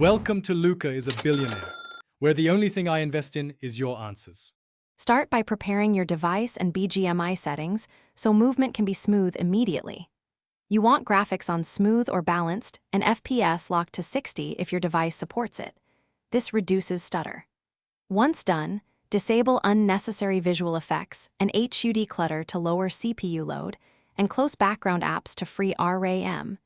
Welcome to Luca is a Billionaire, where the only thing I invest in is your answers. Start by preparing your device and Bgmi settings so movement can be smooth immediately. You want graphics on smooth or balanced and FPS locked to 60 if your device supports it. This reduces stutter. Once done, disable unnecessary visual effects and HUD clutter to lower CPU load and close background apps to free RAM.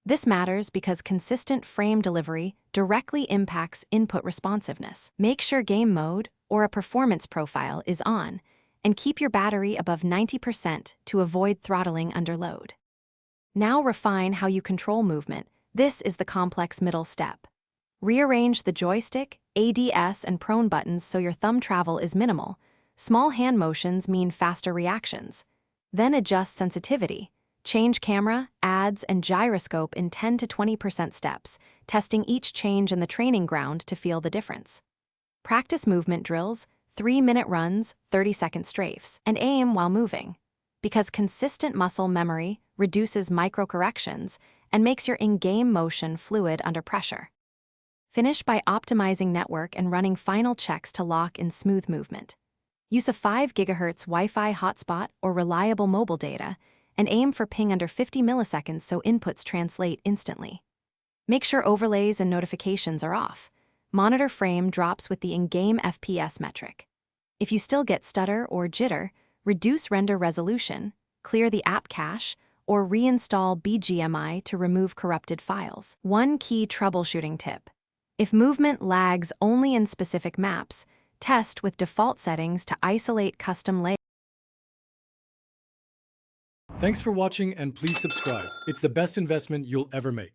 This matters because consistent frame delivery directly impacts input responsiveness. Make sure game mode or a performance profile is on, and keep your battery above 90% to avoid throttling under load. Now refine how you control movement. This is the complex middle step. Rearrange the joystick, ADS, and prone buttons so your thumb travel is minimal. Small hand motions mean faster reactions. Then adjust sensitivity. Change camera, ads, and gyroscope in 10 to 20% steps, testing each change in the training ground to feel the difference. Practice movement drills, 3-minute runs, 30-second strafes, and aim while moving, because consistent muscle memory reduces micro-corrections and makes your in-game motion fluid under pressure. Finish by optimizing network and running final checks to lock in smooth movement. Use a 5 GHz Wi-Fi hotspot or reliable mobile data, and aim for ping under 50 milliseconds so inputs translate instantly. Make sure overlays and notifications are off. Monitor frame drops with the in-game FPS metric. If you still get stutter or jitter, reduce render resolution, clear the app cache, or reinstall Bgmi to remove corrupted files. One key troubleshooting tip: if movement lags only in specific maps, test with default settings to isolate custom layouts. Thanks for watching, and please subscribe. It's the best investment you'll ever make.